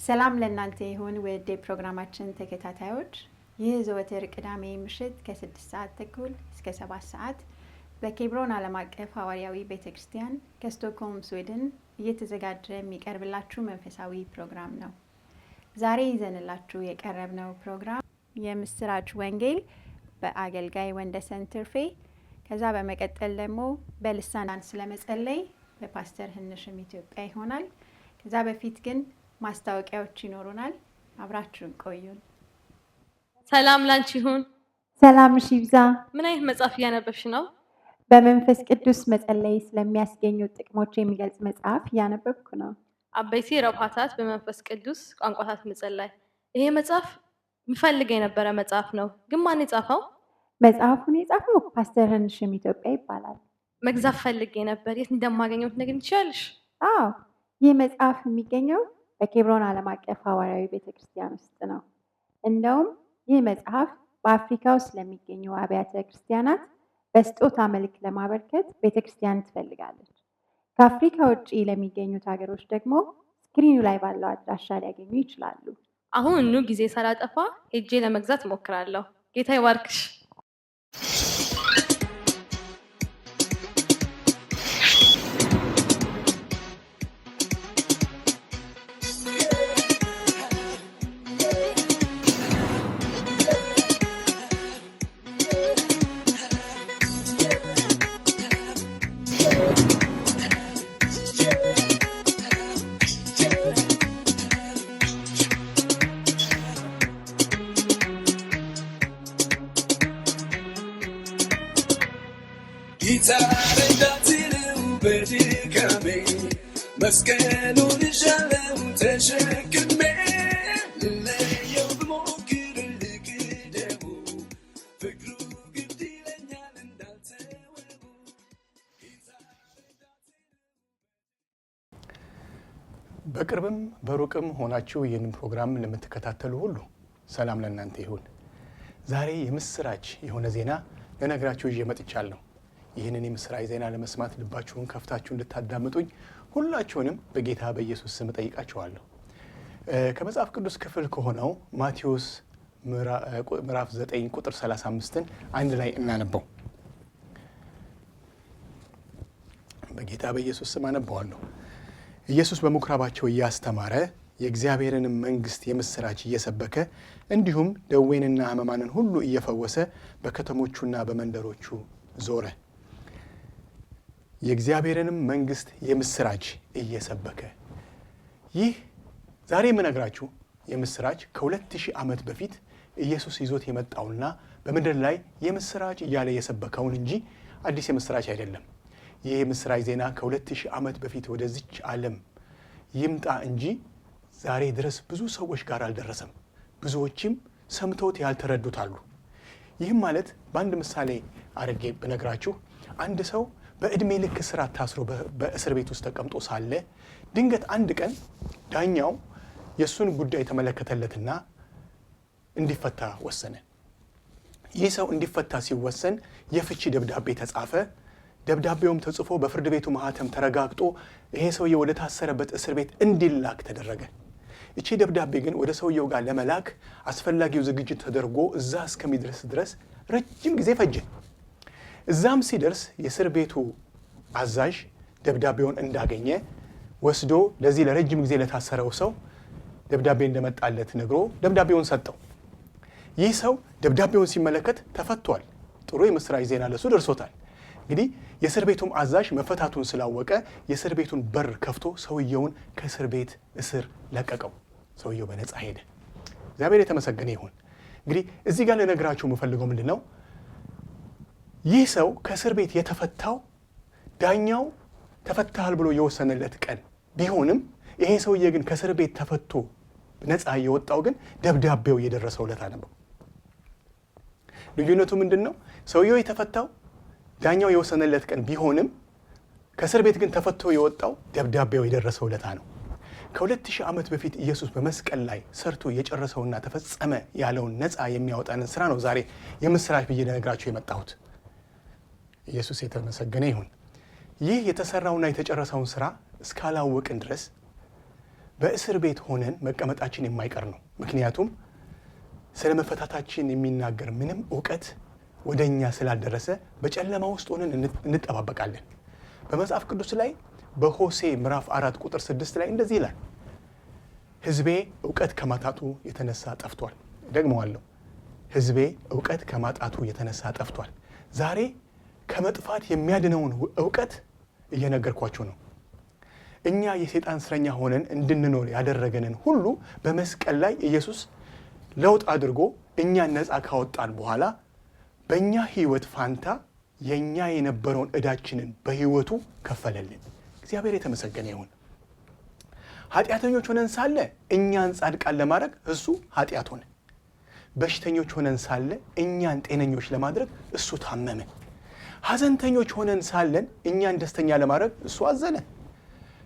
ሰላም ለእናንተ ይሁን ውድ ፕሮግራማችን ተከታታዮች። ይህ ዘወትር ቅዳሜ ምሽት ከ6 ሰዓት ተኩል እስከ 7 ሰዓት በኬብሮን ዓለም አቀፍ ሐዋርያዊ ቤተክርስቲያን ከስቶክሆልም ስዊድን እየተዘጋጀ የሚቀርብላችሁ መንፈሳዊ ፕሮግራም ነው። ዛሬ ይዘንላችሁ የቀረብነው ፕሮግራም የምስራች ወንጌል በአገልጋይ ወንደሰን ትርፌ፣ ከዛ በመቀጠል ደግሞ በልሳን ስለመጸለይ በፓስተር ህንሽም ኢትዮጵያ ይሆናል። ከዛ በፊት ግን ማስታወቂያዎች ይኖሩናል። አብራችሁን ቆዩን። ሰላም ላንቺ ይሁን። ሰላምሽ ይብዛ። ምን አይነት መጽሐፍ እያነበብሽ ነው? በመንፈስ ቅዱስ መጸለይ ስለሚያስገኙ ጥቅሞች የሚገልጽ መጽሐፍ እያነበብኩ ነው። አበይቴ ረብሃታት በመንፈስ ቅዱስ ቋንቋታት መጸለይ። ይሄ መጽሐፍ ምፈልግ የነበረ መጽሐፍ ነው፣ ግን ማን የጻፈው? መጽሐፉን የጻፈው ፓስተር ህንሽም ኢትዮጵያ ይባላል። መግዛት ፈልጌ ነበር። የት እንደማገኘው ትነግሪኝ ትችያለሽ? አዎ፣ ይህ መጽሐፍ የሚገኘው በኬብሮን ዓለም አቀፍ ሐዋርያዊ ቤተክርስቲያን ውስጥ ነው። እንደውም ይህ መጽሐፍ በአፍሪካ ውስጥ ለሚገኙ አብያተ ክርስቲያናት በስጦታ መልክ ለማበርከት ቤተክርስቲያን ትፈልጋለች። ከአፍሪካ ውጭ ለሚገኙት ሀገሮች ደግሞ ስክሪኑ ላይ ባለው አድራሻ ሊያገኙ ይችላሉ። አሁን ጊዜ ሳላጠፋ ሄጄ ለመግዛት እሞክራለሁ። ጌታ ይባርክሽ። በቅርብም በሩቅም ሆናችሁ ይህንን ፕሮግራም ለምትከታተሉ ሁሉ ሰላም ለእናንተ ይሁን። ዛሬ የምስራች የሆነ ዜና ለነግራችሁ ይዤ መጥቻለሁ። ይህንን የምስራች ዜና ለመስማት ልባችሁን ከፍታችሁ እንድታዳምጡኝ ሁላችሁንም በጌታ በኢየሱስ ስም ጠይቃችኋለሁ። ከመጽሐፍ ቅዱስ ክፍል ከሆነው ማቴዎስ ምዕራፍ 9 ቁጥር 35ን አንድ ላይ እናነበው። በጌታ በኢየሱስ ስም አነበዋለሁ። ኢየሱስ በምኩራባቸው እያስተማረ የእግዚአብሔርን መንግሥት የምስራች እየሰበከ እንዲሁም ደዌንና ሕመማንን ሁሉ እየፈወሰ በከተሞቹና በመንደሮቹ ዞረ። የእግዚአብሔርንም መንግሥት የምስራች እየሰበከ። ይህ ዛሬ የምነግራችሁ የምስራች ከ2000 ዓመት በፊት ኢየሱስ ይዞት የመጣውና በምድር ላይ የምስራች እያለ የሰበከውን እንጂ አዲስ የምስራች አይደለም። ይህ የምስራች ዜና ከ2000 ዓመት በፊት ወደዚች ዓለም ይምጣ እንጂ ዛሬ ድረስ ብዙ ሰዎች ጋር አልደረሰም። ብዙዎችም ሰምተውት ያልተረዱት አሉ። ይህም ማለት በአንድ ምሳሌ አድርጌ ብነግራችሁ አንድ ሰው በዕድሜ ልክ እስራት ታስሮ በእስር ቤት ውስጥ ተቀምጦ ሳለ ድንገት አንድ ቀን ዳኛው የእሱን ጉዳይ ተመለከተለትና እንዲፈታ ወሰነ። ይህ ሰው እንዲፈታ ሲወሰን የፍቺ ደብዳቤ ተጻፈ። ደብዳቤውም ተጽፎ በፍርድ ቤቱ ማህተም ተረጋግጦ ይሄ ሰውዬው ወደ ታሰረበት እስር ቤት እንዲላክ ተደረገ። እቺ ደብዳቤ ግን ወደ ሰውየው ጋር ለመላክ አስፈላጊው ዝግጅት ተደርጎ እዛ እስከሚደርስ ድረስ ረጅም ጊዜ ፈጀ። እዛም ሲደርስ የእስር ቤቱ አዛዥ ደብዳቤውን እንዳገኘ ወስዶ ለዚህ ለረጅም ጊዜ ለታሰረው ሰው ደብዳቤ እንደመጣለት ነግሮ ደብዳቤውን ሰጠው። ይህ ሰው ደብዳቤውን ሲመለከት ተፈቷል። ጥሩ የምስራች ዜና ለሱ ደርሶታል። እንግዲህ የእስር ቤቱም አዛዥ መፈታቱን ስላወቀ የእስር ቤቱን በር ከፍቶ ሰውየውን ከእስር ቤት እስር ለቀቀው። ሰውየው በነፃ ሄደ። እግዚአብሔር የተመሰገነ ይሁን። እንግዲህ እዚህ ጋር ልነግራችሁ የምፈልገው ምንድን ነው? ይህ ሰው ከእስር ቤት የተፈታው ዳኛው ተፈታሃል ብሎ የወሰነለት ቀን ቢሆንም ይሄ ሰውዬ ግን ከእስር ቤት ተፈቶ ነፃ የወጣው ግን ደብዳቤው የደረሰው ዕለት ነው። ልዩነቱ ምንድን ነው? ሰውየው የተፈታው ዳኛው የወሰነለት ቀን ቢሆንም ከእስር ቤት ግን ተፈቶ የወጣው ደብዳቤው የደረሰው ዕለት ነው። ከ2000 ዓመት በፊት ኢየሱስ በመስቀል ላይ ሰርቶ የጨረሰውና ተፈጸመ ያለውን ነፃ የሚያወጣንን ስራ ነው ዛሬ የምስራች ብዬ ልነግራችሁ የመጣሁት። ኢየሱስ የተመሰገነ ይሁን። ይህ የተሰራውና የተጨረሰውን ስራ እስካላወቅን ድረስ በእስር ቤት ሆነን መቀመጣችን የማይቀር ነው። ምክንያቱም ስለ መፈታታችን የሚናገር ምንም እውቀት ወደኛ ስላልደረሰ በጨለማ ውስጥ ሆነን እንጠባበቃለን። በመጽሐፍ ቅዱስ ላይ በሆሴ ምዕራፍ 4 ቁጥር 6 ላይ እንደዚህ ይላል፣ ሕዝቤ እውቀት ከማጣቱ የተነሳ ጠፍቷል። ደግመዋለሁ፣ ሕዝቤ እውቀት ከማጣቱ የተነሳ ጠፍቷል። ዛሬ ከመጥፋት የሚያድነውን እውቀት እየነገርኳችሁ ነው። እኛ የሰይጣን እስረኛ ሆነን እንድንኖር ያደረገንን ሁሉ በመስቀል ላይ ኢየሱስ ለውጥ አድርጎ እኛን ነፃ ካወጣን በኋላ በእኛ ህይወት ፋንታ የኛ የነበረውን ዕዳችንን በህይወቱ ከፈለልን። እግዚአብሔር የተመሰገነ ይሁን። ኃጢአተኞች ሆነን ሳለ እኛን ጻድቃን ለማድረግ እሱ ኃጢአት ሆነ። በሽተኞች ሆነን ሳለ እኛን ጤነኞች ለማድረግ እሱ ታመመ። ሐዘንተኞች ሆነን ሳለን እኛን ደስተኛ ለማድረግ እሱ አዘነ።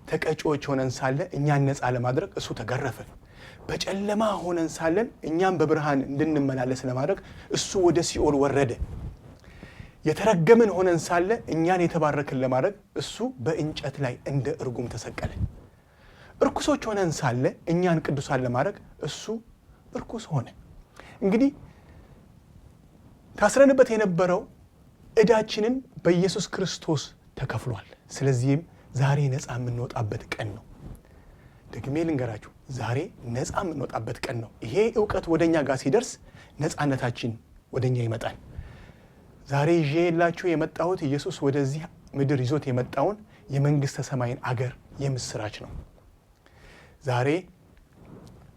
ተቀጪዎች ሆነን ሳለ እኛን ነፃ ለማድረግ እሱ ተገረፈ። በጨለማ ሆነን ሳለን እኛን በብርሃን እንድንመላለስ ለማድረግ እሱ ወደ ሲኦል ወረደ። የተረገምን ሆነን ሳለ እኛን የተባረክን ለማድረግ እሱ በእንጨት ላይ እንደ እርጉም ተሰቀለ። እርኩሶች ሆነን ሳለ እኛን ቅዱሳን ለማድረግ እሱ እርኩስ ሆነ። እንግዲህ ታስረንበት የነበረው ዕዳችንን በኢየሱስ ክርስቶስ ተከፍሏል። ስለዚህም ዛሬ ነፃ የምንወጣበት ቀን ነው። ደግሜ ልንገራችሁ፣ ዛሬ ነፃ የምንወጣበት ቀን ነው። ይሄ እውቀት ወደኛ ጋር ሲደርስ ነፃነታችን ወደኛ ይመጣል። ዛሬ ይዤ የላችሁ የመጣሁት ኢየሱስ ወደዚህ ምድር ይዞት የመጣውን የመንግስተ ሰማይን አገር የምስራች ነው። ዛሬ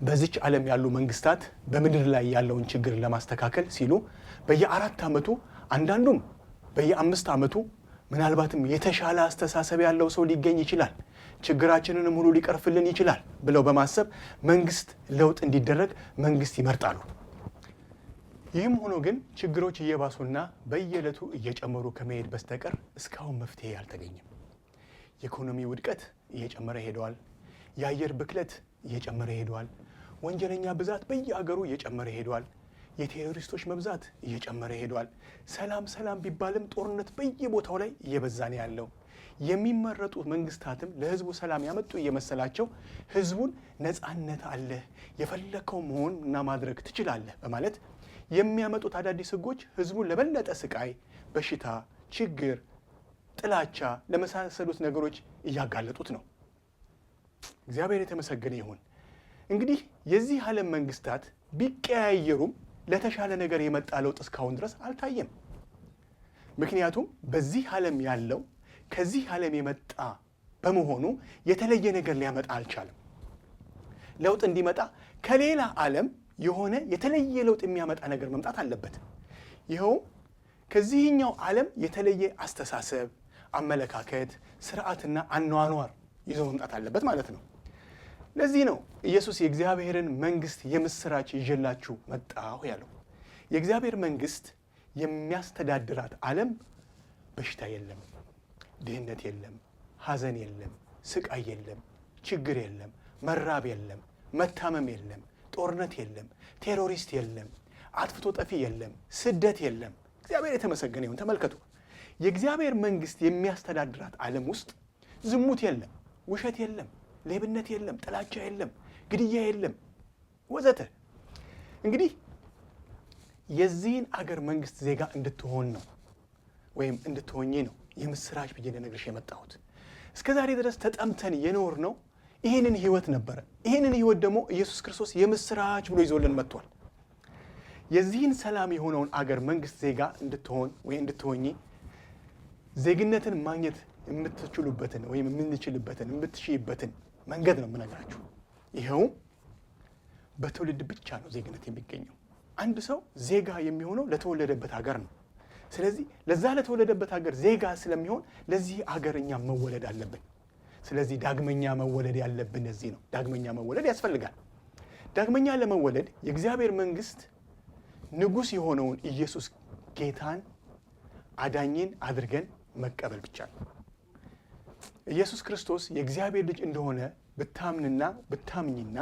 በዚች ዓለም ያሉ መንግስታት በምድር ላይ ያለውን ችግር ለማስተካከል ሲሉ በየ4 ዓመቱ አንዳንዱም በየ5 ዓመቱ ምናልባትም የተሻለ አስተሳሰብ ያለው ሰው ሊገኝ ይችላል፣ ችግራችንንም ሁሉ ሊቀርፍልን ይችላል ብለው በማሰብ መንግስት ለውጥ እንዲደረግ መንግስት ይመርጣሉ። ይህም ሆኖ ግን ችግሮች እየባሱና በየዕለቱ እየጨመሩ ከመሄድ በስተቀር እስካሁን መፍትሄ አልተገኘም። የኢኮኖሚ ውድቀት እየጨመረ ሄደዋል። የአየር ብክለት እየጨመረ ሄደዋል። ወንጀለኛ ብዛት በየአገሩ እየጨመረ ሄደዋል። የቴሮሪስቶች መብዛት እየጨመረ ሄደዋል። ሰላም ቢባልም ጦርነት በየቦታው ላይ እየበዛ ነው ያለው። የሚመረጡ መንግስታትም ለህዝቡ ሰላም ያመጡ እየመሰላቸው ህዝቡን ነፃነት አለ፣ የፈለከው መሆን እና ማድረግ ትችላለህ በማለት የሚያመጡት አዳዲስ ህጎች ህዝቡን ለበለጠ ስቃይ፣ በሽታ፣ ችግር፣ ጥላቻ ለመሳሰሉት ነገሮች እያጋለጡት ነው። እግዚአብሔር የተመሰገነ ይሁን። እንግዲህ የዚህ ዓለም መንግስታት ቢቀያየሩም ለተሻለ ነገር የመጣ ለውጥ እስካሁን ድረስ አልታየም። ምክንያቱም በዚህ ዓለም ያለው ከዚህ ዓለም የመጣ በመሆኑ የተለየ ነገር ሊያመጣ አልቻለም። ለውጥ እንዲመጣ ከሌላ ዓለም የሆነ የተለየ ለውጥ የሚያመጣ ነገር መምጣት አለበት። ይኸው ከዚህኛው ዓለም የተለየ አስተሳሰብ፣ አመለካከት፣ ስርዓትና አኗኗር ይዞ መምጣት አለበት ማለት ነው። ለዚህ ነው ኢየሱስ የእግዚአብሔርን መንግስት የምስራች ይዤላችሁ መጣሁ ያለው። የእግዚአብሔር መንግስት የሚያስተዳድራት ዓለም በሽታ የለም፣ ድህነት የለም፣ ሐዘን የለም፣ ስቃይ የለም፣ ችግር የለም፣ መራብ የለም፣ መታመም የለም፣ ጦርነት የለም፣ ቴሮሪስት የለም፣ አጥፍቶ ጠፊ የለም፣ ስደት የለም። እግዚአብሔር የተመሰገነ ይሁን። ተመልከቱ፣ የእግዚአብሔር መንግስት የሚያስተዳድራት ዓለም ውስጥ ዝሙት የለም፣ ውሸት የለም፣ ሌብነት የለም፣ ጥላቻ የለም፣ ግድያ የለም ወዘተ። እንግዲህ የዚህን አገር መንግስት ዜጋ እንድትሆን ነው ወይም እንድትሆኚ ነው የምስራች ብዬ ልነግርሽ የመጣሁት። እስከ ዛሬ ድረስ ተጠምተን የኖር ነው ይህንን ህይወት ነበረ። ይህንን ህይወት ደግሞ ኢየሱስ ክርስቶስ የምስራች ብሎ ይዞልን መጥቷል። የዚህን ሰላም የሆነውን አገር መንግስት ዜጋ እንድትሆን ወይ እንድትሆኚ ዜግነትን ማግኘት የምትችሉበትን ወይም የምንችልበትን የምትሽይበትን መንገድ ነው የምነግራችሁ። ይኸውም በትውልድ ብቻ ነው ዜግነት የሚገኘው። አንድ ሰው ዜጋ የሚሆነው ለተወለደበት ሀገር ነው። ስለዚህ ለዛ ለተወለደበት ሀገር ዜጋ ስለሚሆን ለዚህ ሀገር እኛ መወለድ አለብን። ስለዚህ ዳግመኛ መወለድ ያለብን እዚህ ነው። ዳግመኛ መወለድ ያስፈልጋል። ዳግመኛ ለመወለድ የእግዚአብሔር መንግስት ንጉሥ የሆነውን ኢየሱስ ጌታን አዳኝን አድርገን መቀበል ብቻ ነው። ኢየሱስ ክርስቶስ የእግዚአብሔር ልጅ እንደሆነ ብታምንና ብታምኝና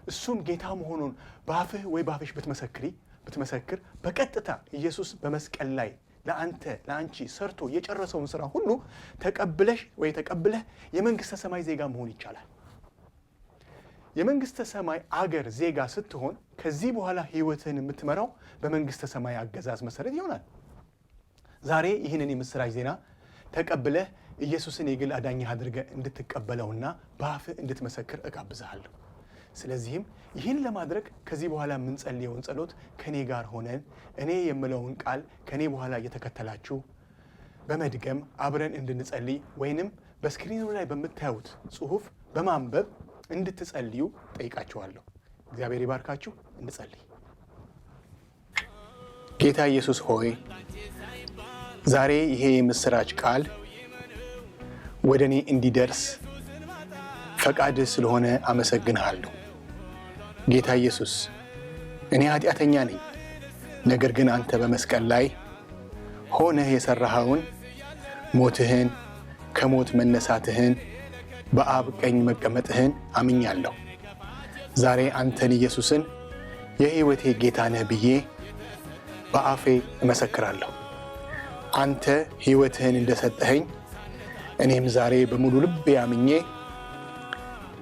እሱም ጌታ መሆኑን በአፍህ ወይ በአፍሽ ብትመሰክር በቀጥታ ኢየሱስ በመስቀል ላይ ለአንቺ ሰርቶ የጨረሰውን ስራ ሁሉ ተቀብለሽ ወይ ተቀብለህ የመንግስተ ሰማይ ዜጋ መሆን ይቻላል። የመንግስተ ሰማይ አገር ዜጋ ስትሆን ከዚህ በኋላ ህይወትህን የምትመራው በመንግስተ ሰማይ አገዛዝ መሰረት ይሆናል። ዛሬ ይህንን የምስራች ዜና ተቀብለህ ኢየሱስን የግል አዳኝህ አድርገህ እንድትቀበለውና በአፍህ እንድትመሰክር እጋብዝሃለሁ። ስለዚህም ይህን ለማድረግ ከዚህ በኋላ የምንጸልየውን ጸሎት ከኔ ጋር ሆነን እኔ የምለውን ቃል ከኔ በኋላ እየተከተላችሁ በመድገም አብረን እንድንጸልይ ወይንም በስክሪኑ ላይ በምታዩት ጽሑፍ በማንበብ እንድትጸልዩ ጠይቃችኋለሁ። እግዚአብሔር ይባርካችሁ። እንጸልይ። ጌታ ኢየሱስ ሆይ ዛሬ ይሄ የምስራች ቃል ወደ እኔ እንዲደርስ ፈቃድህ ስለሆነ አመሰግንሃለሁ። ጌታ ኢየሱስ እኔ ኃጢአተኛ ነኝ። ነገር ግን አንተ በመስቀል ላይ ሆነህ የሰራኸውን ሞትህን፣ ከሞት መነሳትህን፣ በአብ ቀኝ መቀመጥህን አምኛለሁ። ዛሬ አንተን ኢየሱስን የሕይወቴ ጌታ ነህ ብዬ በአፌ እመሰክራለሁ። አንተ ሕይወትህን እንደሰጠኸኝ እኔም ዛሬ በሙሉ ልቤ አምኜ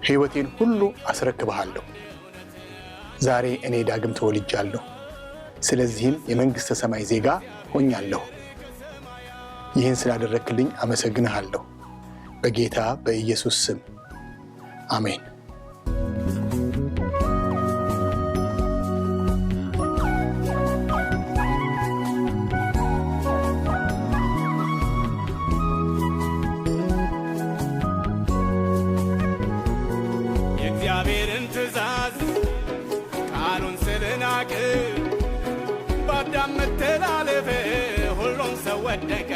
ሕይወቴን ሁሉ አስረክብሃለሁ። ዛሬ እኔ ዳግም ተወልጃለሁ። ስለዚህም የመንግሥተ ሰማይ ዜጋ ሆኛለሁ። ይህን ስላደረክልኝ አመሰግንሃለሁ። በጌታ በኢየሱስ ስም አሜን። የእግዚአብሔርን ትእዛዝ ቃሉን ስለናቅ በአዳም መተላለፍ ሁሉም ሰው ወደቀ፣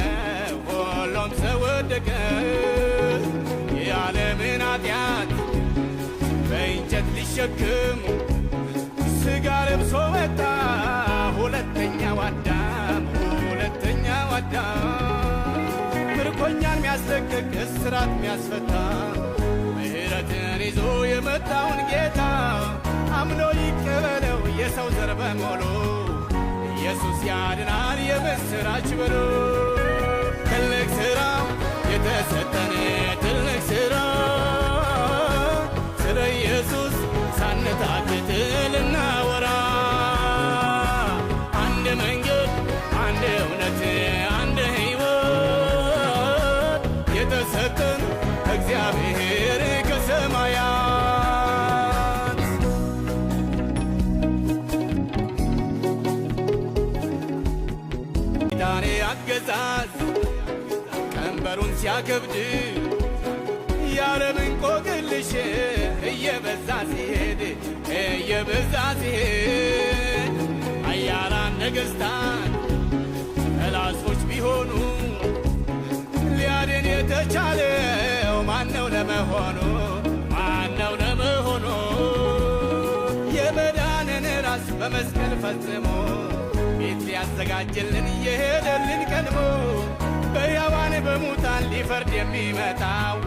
ሁሉም ሰው ወደቀ። የዓለምን ኃጢአት በእንጨት ሊሸክም ሥጋ ለብሶ መጣ ሁለተኛው አዳም፣ ሁለተኛው አዳም። ምርኮኛን ሚያስለቅቅ እስራት ሚያስፈታ ምሕረትን ይዞ የመጣውን ጌታ አምኖ ይቀበለው የሰው ዘር በሙሉ። ኢየሱስ ያድናል የምስራች በሉ። ትልቅ ሥራ የተሰጠን ትልቅ ሥራ ስለ ኢየሱስ ሳንታክት ልናወራ። አንድ መንገድ፣ አንድ እውነት፣ አንድ ሕይወት የተሰጠን እግዚአብሔር ከሰማያት። ዳኔ አገዛዝ ቀንበሩን ሲያከብድ የዓለምን እንቆቅልሽ እየበዛ ሲሄድ እየበዛ ሲሄድ ኃያላን ነገሥታት ጠላቶች ቢሆኑ ሊያድን የተቻለው ማነው ለመሆኑ? ማነው ለመሆኑ? የመዳንን ራስ በመስቀል ፈጽሞ ቤት ሊያዘጋጅልን እየሄደልን ቀድሞ በሕያዋን በሙታን ሊፈርድ የሚመጣው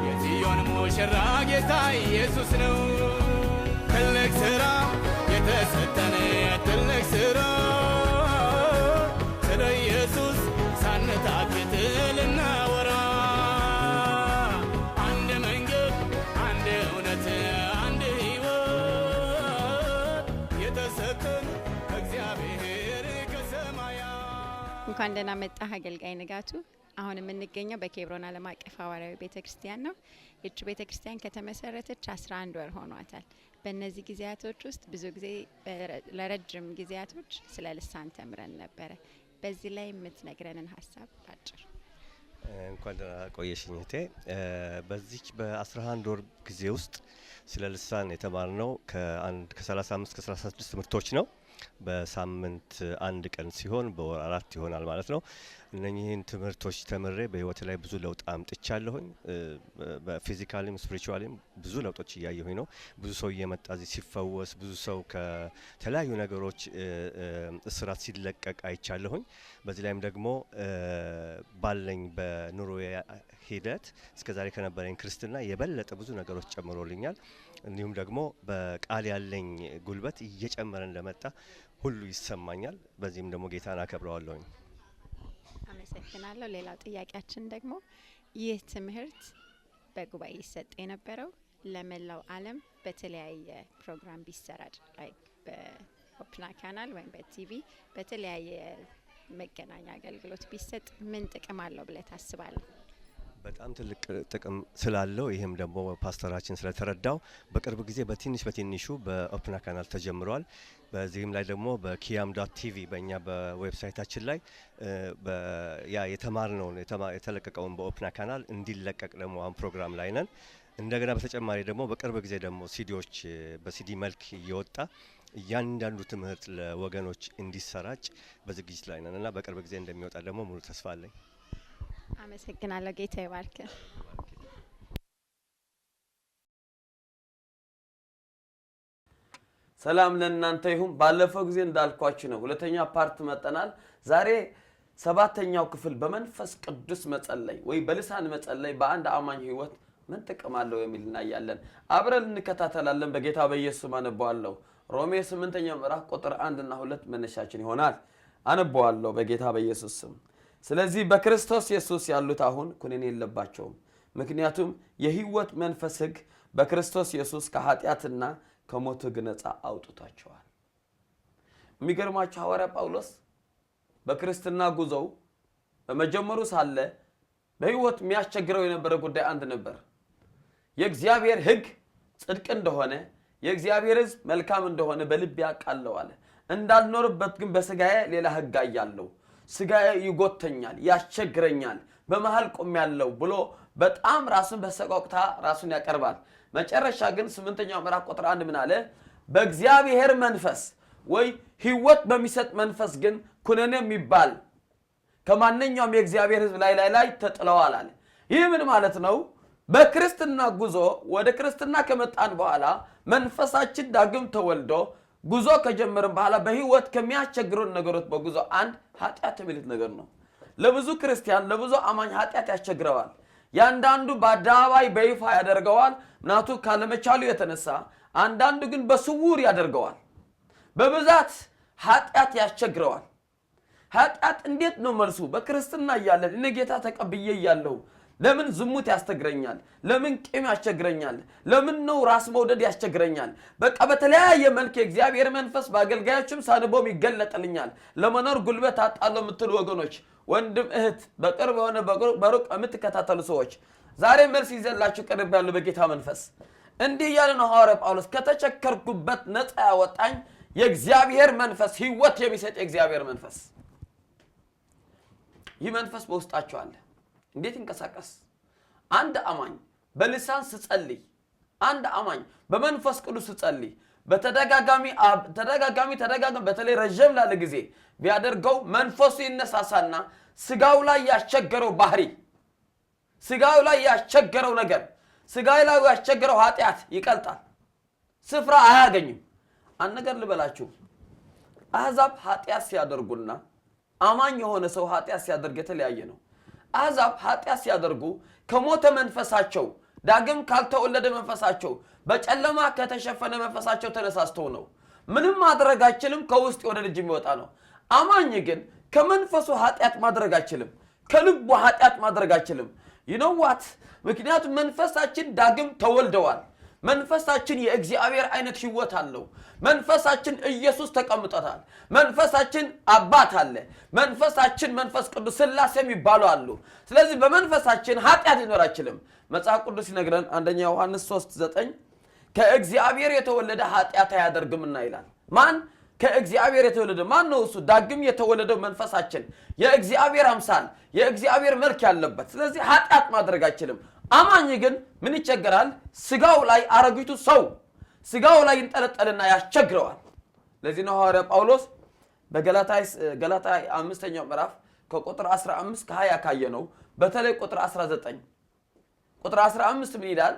የጽዮን ሙሽራ ጌታ ኢየሱስ ነው። ትልቅ ሥራ የተሰጠን ትልቅ ሥራ ስለ ኢየሱስ ሳንታክት ልናወራ። አንድ መንገድ፣ አንድ እውነት፣ አንድ ሕይወት የተሰጠን እግዚአብሔር ከሰማያት። እንኳን ደህና መጣህ አገልጋይ ንጋቱ። አሁን የምንገኘው በኬብሮን ዓለም አቀፍ ሐዋርያዊ ቤተክርስቲያን ነው። ይህች ቤተክርስቲያን ከተመሰረተች 11 ወር ሆኗታል። በእነዚህ ጊዜያቶች ውስጥ ብዙ ጊዜ ለረጅም ጊዜያቶች ስለ ልሳን ተምረን ነበረ። በዚህ ላይ የምትነግረንን ሀሳብ ባጭር። እንኳን ደህና ቆየሽኝ እህቴ። በዚህ በ11 ወር ጊዜ ውስጥ ስለ ልሳን የተማርነው ከ35 እስከ 36 ትምህርቶች ነው። በሳምንት አንድ ቀን ሲሆን በወር 4 ይሆናል ማለት ነው። እነኚህን ትምህርቶች ተምሬ በህይወት ላይ ብዙ ለውጥ አምጥቻለሁኝ። በፊዚካሊም ስፒሪቹዋሊም ብዙ ለውጦች እያየሁኝ ነው። ብዙ ሰው እየመጣ እዚህ ሲፈወስ፣ ብዙ ሰው ከተለያዩ ነገሮች እስራት ሲለቀቅ አይቻለሁኝ። በዚህ ላይም ደግሞ ባለኝ በኑሮ ሂደት እስከዛሬ ከነበረኝ ክርስትና የበለጠ ብዙ ነገሮች ጨምሮልኛል። እንዲሁም ደግሞ በቃል ያለኝ ጉልበት እየጨመረ እንደመጣ ሁሉ ይሰማኛል። በዚህም ደግሞ ጌታን አከብረዋለሁኝ። አመሰግናለሁ። ሌላው ጥያቄያችን ደግሞ ይህ ትምህርት በጉባኤ ይሰጥ የነበረው ለመላው ዓለም በተለያየ ፕሮግራም ቢሰራጭ ላይክ በኦፕና ካናል ወይም በቲቪ በተለያየ መገናኛ አገልግሎት ቢሰጥ ምን ጥቅም አለው ብለህ ታስባለህ? በጣም ትልቅ ጥቅም ስላለው ይሄም ደግሞ ፓስተራችን ስለተረዳው በቅርብ ጊዜ በትንሹ በኦፕና ካናል ተጀምሯል። በዚህም ላይ ደግሞ በkiam.tv በእኛ በዌብሳይታችን ላይ ያ የተማርነውን የተለቀቀውን በኦፕና ካናል እንዲለቀቅ ደግሞ አሁን ፕሮግራም ላይ ነን። እንደገና በተጨማሪ ደግሞ በቅርብ ጊዜ ደግሞ ሲዲዎች በሲዲ መልክ እየወጣ እያንዳንዱ ትምህርት ለወገኖች እንዲሰራጭ በዝግጅት ላይ ነን እና በቅርብ ጊዜ እንደሚወጣ ደግሞ ሙሉ ተስፋ አለኝ። አመሰግናለሁ። ጌታ ይባርክ። ሰላም ለእናንተ ይሁን። ባለፈው ጊዜ እንዳልኳችሁ ነው ሁለተኛ ፓርት መጠናል። ዛሬ ሰባተኛው ክፍል በመንፈስ ቅዱስ መጸለይ ወይ በልሳን መጸለይ በአንድ አማኝ ህይወት ምን ጥቅም አለው የሚል እናያለን። አብረን እንከታተላለን። በጌታ በኢየሱስ አነባዋለሁ። ሮሜ 8ኛው ምዕራፍ ቁጥር 1 እና 2 መነሻችን ይሆናል። አነባዋለሁ በጌታ በኢየሱስ ስም። ስለዚህ በክርስቶስ ኢየሱስ ያሉት አሁን ኩነኔ የለባቸውም፣ ምክንያቱም የህይወት መንፈስ ሕግ በክርስቶስ ኢየሱስ ከኃጢአትና ከሞት ሕግ ነፃ አውጥቷቸዋል። የሚገርማችሁ ሐዋርያ ጳውሎስ በክርስትና ጉዞው በመጀመሩ ሳለ በህይወት የሚያስቸግረው የነበረ ጉዳይ አንድ ነበር። የእግዚአብሔር ሕግ ጽድቅ እንደሆነ የእግዚአብሔር ሕዝብ መልካም እንደሆነ በልብ ያውቃለሁ አለ። እንዳልኖርበት ግን በስጋዬ ሌላ ሕግ አያለሁ፣ ስጋዬ ይጎተኛል፣ ያስቸግረኛል፣ በመሃል ቆሜያለሁ ብሎ በጣም ራሱን በሰቆቅታ ራሱን ያቀርባል። መጨረሻ ግን 8ኛው ምዕራፍ ቁጥር 1 ምን አለ? በእግዚአብሔር መንፈስ ወይ ህይወት በሚሰጥ መንፈስ ግን ኩነኔ የሚባል ከማንኛውም የእግዚአብሔር ሕዝብ ላይ ተጥለዋል አለ። ይህ ምን ማለት ነው? በክርስትና ጉዞ ወደ ክርስትና ከመጣን በኋላ መንፈሳችን ዳግም ተወልዶ ጉዞ ከጀመርን በኋላ በህይወት ከሚያስቸግሩን ነገሮች በጉዞ አንድ ኃጢአት የሚሉት ነገር ነው። ለብዙ ክርስቲያን ለብዙ አማኝ ኃጢአት ያስቸግረዋል። ያንዳንዱ በአደባባይ በይፋ ያደርገዋል ምናቱ ካለመቻሉ የተነሳ፣ አንዳንዱ ግን በስውር ያደርገዋል። በብዛት ኃጢአት ያስቸግረዋል። ኃጢአት እንዴት ነው መልሱ? በክርስትና እያለን እኔ ጌታ ተቀብዬ እያለሁ ለምን ዝሙት ያስቸግረኛል? ለምን ቂም ያስቸግረኛል? ለምን ነው ራስ መውደድ ያስቸግረኛል? በቃ በተለያየ መልክ የእግዚአብሔር መንፈስ በአገልጋዮችም ሳንቦም ይገለጥልኛል። ለመኖር ጉልበት አጣለሁ የምትሉ ወገኖች፣ ወንድም እህት፣ በቅርብ የሆነ በሩቅ የምትከታተሉ ሰዎች ዛሬ መልስ ይዘላችሁ ቀርብ ያለው በጌታ መንፈስ እንዲህ እያለ ነው ሐዋርያ ጳውሎስ፣ ከተቸከርኩበት ነፃ ያወጣኝ የእግዚአብሔር መንፈስ፣ ህይወት የሚሰጥ የእግዚአብሔር መንፈስ። ይህ መንፈስ በውስጣችሁ አለ። እንዴት እንቀሳቀስ? አንድ አማኝ በልሳን ሲጸልይ፣ አንድ አማኝ በመንፈስ ቅዱስ ሲጸልይ በተደጋጋሚ በተለይ ረጅም ላለ ጊዜ ቢያደርገው መንፈሱ ይነሳሳና ስጋው ላይ ያስቸገረው ባህሪ፣ ስጋው ላይ ያስቸገረው ነገር፣ ስጋው ላይ ያስቸገረው ኃጢአት ይቀልጣል፣ ስፍራ አያገኝም። አንድ ነገር ልበላችሁ፣ አሕዛብ ኃጢአት ሲያደርጉና አማኝ የሆነ ሰው ኃጢአት ሲያደርግ የተለያየ ነው። አሕዛብ ኃጢአት ሲያደርጉ ከሞተ መንፈሳቸው ዳግም ካልተወለደ መንፈሳቸው በጨለማ ከተሸፈነ መንፈሳቸው ተነሳስተው ነው። ምንም ማድረግ አይችልም፣ ከውስጥ ወደ ልጅ የሚወጣ ነው። አማኝ ግን ከመንፈሱ ኃጢአት ማድረግ አይችልም፣ ከልቡ ኃጢአት ማድረግ አይችልም። ይነዋት ምክንያቱም መንፈሳችን ዳግም ተወልደዋል። መንፈሳችን የእግዚአብሔር አይነት ህይወት አለው። መንፈሳችን ኢየሱስ ተቀምጦታል። መንፈሳችን አባት አለ። መንፈሳችን መንፈስ ቅዱስ ሥላሴም ይባሉ አሉ። ስለዚህ በመንፈሳችን ኃጢአት ሊኖር አይችልም። መጽሐፍ ቅዱስ ይነግረን አንደኛ ዮሐንስ 3:9 ከእግዚአብሔር የተወለደ ኃጢአት አያደርግምና ይላል። ማን? ከእግዚአብሔር የተወለደ ማን ነው? እሱ ዳግም የተወለደው መንፈሳችን የእግዚአብሔር አምሳል የእግዚአብሔር መልክ ያለበት። ስለዚህ ኃጢአት ማድረግ አይችልም። አማኝ ግን ምን ይቸገራል? ስጋው ላይ አረጊቱ ሰው ስጋው ላይ ይንጠለጠልና ያስቸግረዋል። ለዚህ ነው ሐዋርያ ጳውሎስ በገላትያ 5ኛው ምዕራፍ ከቁጥር 15 ከ20 ካየ ነው በተለይ ቁጥር 19 ቁጥር 15 ምን ይላል?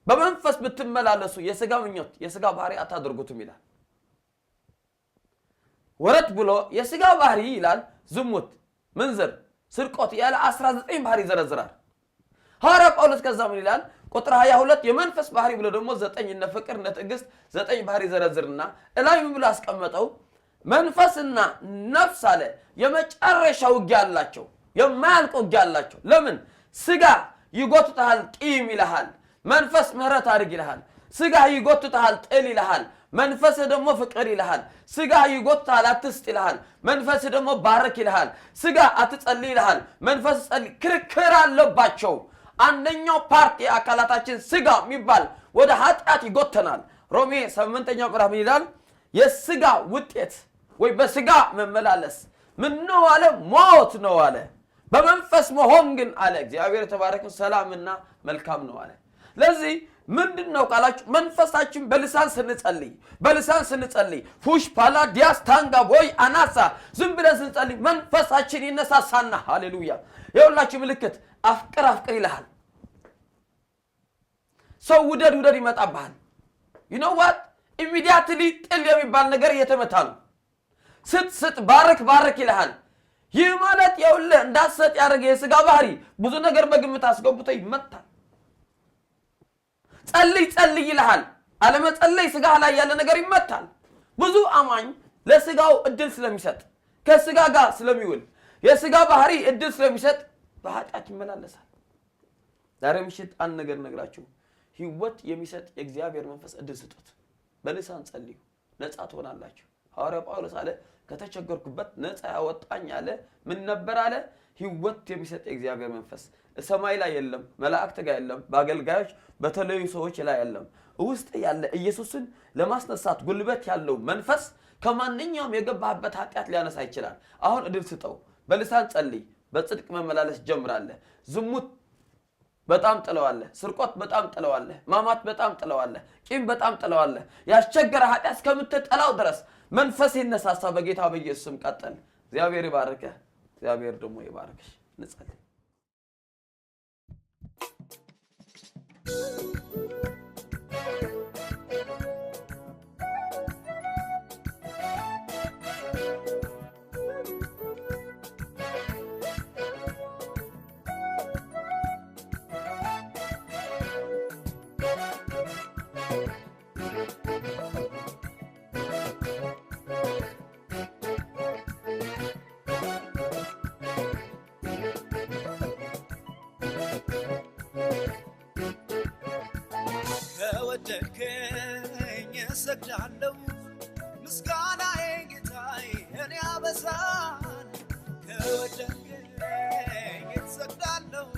በመንፈስ ብትመላለሱ የሥጋ ምኞት የሥጋ ባህሪ አታድርጉትም ይላል። ወረት ብሎ የሥጋ ባህሪ ይላል ዝሙት፣ ምንዝር፣ ስርቆት ያለ 19 ባህሪ ይዘረዝራል። ሐዋርያ ጳውሎስ ከዛ ምን ይላል? ቁጥር 22 የመንፈስ ባህሪ ብሎ ደግሞ 9 እነ ፍቅር እነ ትዕግስት 9 ባህሪ ዘረዝርና እላይ ምን ብሎ አስቀመጠው? መንፈስና ነፍስ አለ የመጨረሻ ውጊያ አላቸው፣ የማያልቅ ውጊያ አላቸው። ለምን? ስጋ ይጎትታል፣ ቂም ይልሃል። መንፈስ ምህረት አድርግ ይልሃል። ስጋ ይጎትታል ጥል ይልሃል መንፈስ ደግሞ ፍቅር ይልሃል ስጋ ይጎትታል አትስጥ ይልሃል መንፈስ ደግሞ ባረክ ይልሃል ስጋ አትጸልይ ይልሃል መንፈስ ጸልይ ክርክር አለባቸው አንደኛው ፓርቲ አካላታችን ስጋ የሚባል ወደ ኃጢአት ይጎተናል ሮሜ 8ኛው ምዕራፍ ይላል የስጋ ውጤት ወይ በስጋ መመላለስ ምን ነው አለ ሞት ነው አለ በመንፈስ መሆን ግን አለ እግዚአብሔር ተባረከ ሰላምና መልካም ነው አለ ለዚህ ምንድነው ቃላችሁ መንፈሳችን በልሳን ስንጸልይ ፉሽ ፓላ ዲያስ ታንጋ ቦይ አናሳ ዝም ብለን ስንጸልይ መንፈሳችን ይነሳሳና ሃሌሉያ የሁላችሁ ምልክት አፍቅር ይልሃል ሰው ውደድ ይመጣብሃል you know what immediately ጥል የሚባል ነገር እየተመታ ነው ስጥ ባረክ ይልሃል ይህ ማለት የውልህ እንዳሰጥ ያደረገ የስጋ ባህሪ ብዙ ነገር በግምት አስገብቶ ይመታል ጸልይ ይልሃል አለመጸለይ ስጋ ላይ ያለ ነገር ይመታል ብዙ አማኝ ለስጋው እድል ስለሚሰጥ ከስጋ ጋር ስለሚውል የስጋ ባህሪ እድል ስለሚሰጥ በኃጢአት ይመላለሳል ዛሬ ምሽት አንድ ነገር ነግራችሁ ህይወት የሚሰጥ የእግዚአብሔር መንፈስ እድል ስጡት በልሳን ጸልዩ ነፃ ትሆናላችሁ ሐዋርያው ጳውሎስ አለ ከተቸገርኩበት ነፃ ያወጣኝ አለ ምን ነበር አለ ህይወት የሚሰጥ የእግዚአብሔር መንፈስ ሰማይ ላይ የለም መላእክት ጋር የለም በአገልጋዮች በተለዩ ሰዎች ላይ የለም ውስጥ ያለ ኢየሱስን ለማስነሳት ጉልበት ያለው መንፈስ ከማንኛውም የገባበት ኃጢአት ሊያነሳ ይችላል አሁን እድል ስጠው በልሳን ጸልይ በጽድቅ መመላለስ ጀምራለህ ዝሙት በጣም ጥለዋለህ ስርቆት በጣም ጥለዋለህ ማማት በጣም ጥለዋለህ ቂም በጣም ጥለዋለህ ያስቸገረ ኃጢአት እስከምትጠላው ድረስ መንፈስ ይነሳሳ በጌታ በኢየሱስ ስም ቀጥል እግዚአብሔር ይባርክ እግዚአብሔር ደግሞ ይባርክሽ እንጸልይ ከወደድከኝ እሰግዳለሁ ምስጋናዬ ጌታዬ እኔ አበዛል ከወደድከኝ እሰግዳለሁ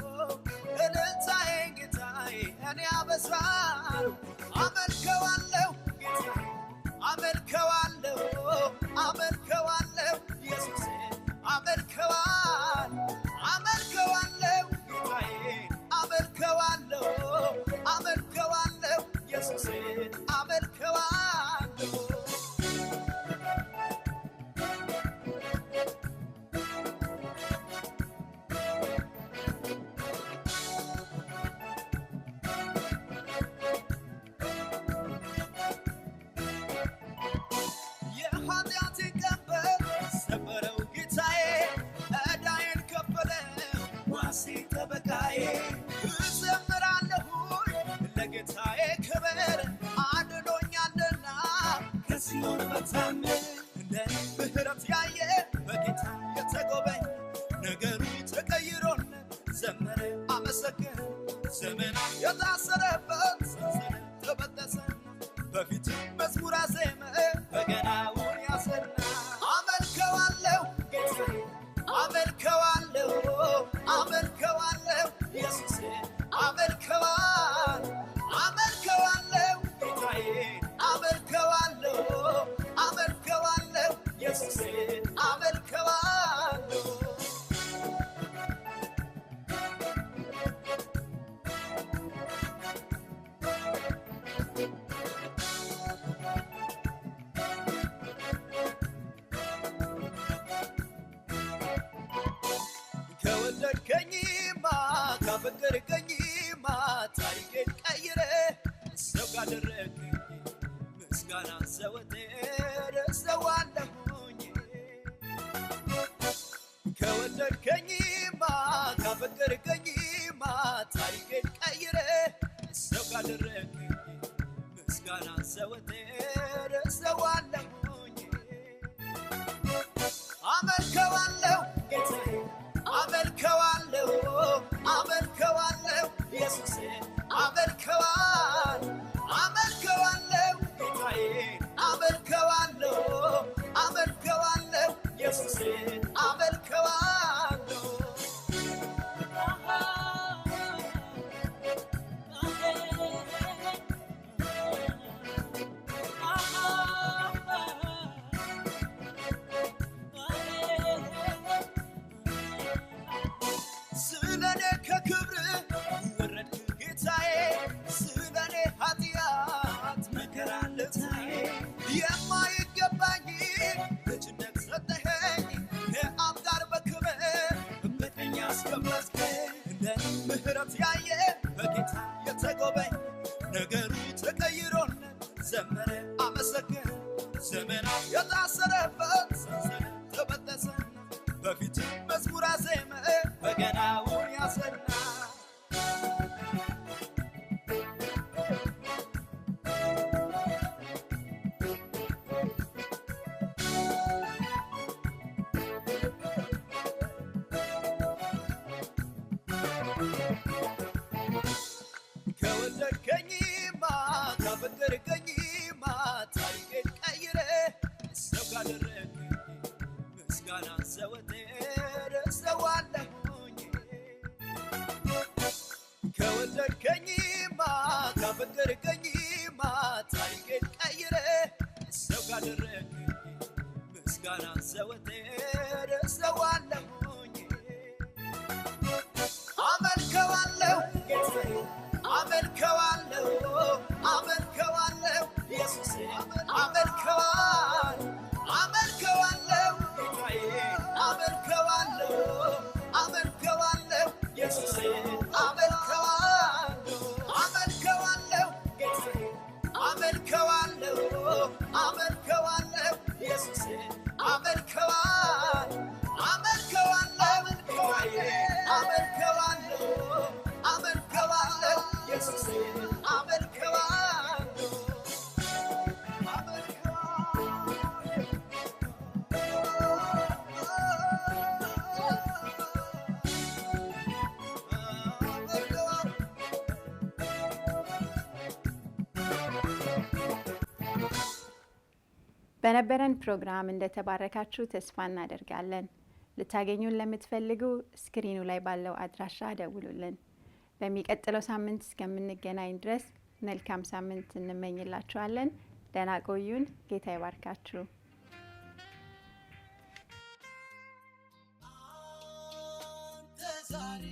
እልልታዬ ጌታዬ እኔ አበዛል አመልከዋለሁ ጌታዬ አመልከዋለሁ ኢየሱሴ አመልከዋለሁ ጌታዬ አመልከዋለሁ ኢየሱስ አመልከዋለሁ የኃጢአቴን ቀንበር ሰበረው ጌታዬ ዕዳዬን ከፈለው ዋሴ ጠበቃዬ እዘምራለሁኝ ለጌታዬ ክብር አድኖኛልና ከሲኦል በታመን እንደኔ ምህረት ያየ በጌታ የተጎበኝ ነገሩ ተቀይሮለት ዘመረ አመሰገነ ዘመናት የታሰረበት ሰንሰለት ተበጠሰ በፊቱ መዝሙር አዜመ በገናውን ያሰና አመልከዋለሁ ጌታዬ አመልከዋለሁ ኢየሱስ አመልከዋለሁ ጌታዬ አመልከዋለሁ ኢየሱስ አመልከዋለሁ ከወደድከኝማ ካፈቀርከኝማ ታሪኬን ቀይረ ሰው ካደረገኝ ምስጋና ዘወትር እሰዋለሁኝ ከወደድከኝማ ካፈቀርከኝማ ታሪኬን ቀይረ ሰው ካደረገኝ ምስጋና ዘወትር እሰዋለሁኝ አመልከዋለሁ ጌታዬ አመልከዋለሁ ኢየሱስ አመልከዋለሁ መዝሙር አዜመ በገናውን ያሰና ከወደድከኝማ ካፈቀርከኝማ ታሪኬን ቀይረ ሰው ካደረግከኝ ምስጋና ዘወትር እሰዋለሁኝ ከወደድከኝማ ካፈቀርከኝማ ታሪኬን ቀይረ ሰው ካደረግከኝ ምስጋና ዘወትር እሰዋለሁኝ አመልከዋለሁ ጌታዬ አመልከዋለሁ አመልከዋለሁ ኢየሱስ አመልከዋለሁ አመልከዋለሁ ጌታዬ አመልከዋለሁ አመልከዋለሁ ኢየሱስ አመልከዋለሁ አመልከዋለሁ ጌታዬ አመልከዋለሁ አመልከዋለሁ ኢየሱስ አመልከዋለሁ አመልከዋለሁ ጌታዬ አመልከዋለሁ አመልከዋለሁ ኢየሱስ አመልከዋለሁ በነበረን ፕሮግራም እንደተባረካችሁ ተስፋ እናደርጋለን። ልታገኙን ለምትፈልጉ ስክሪኑ ላይ ባለው አድራሻ ደውሉልን። በሚቀጥለው ሳምንት እስከምንገናኝ ድረስ መልካም ሳምንት እንመኝላችኋለን። ደህና ቆዩን። ጌታ ይባርካችሁ። ዛሬ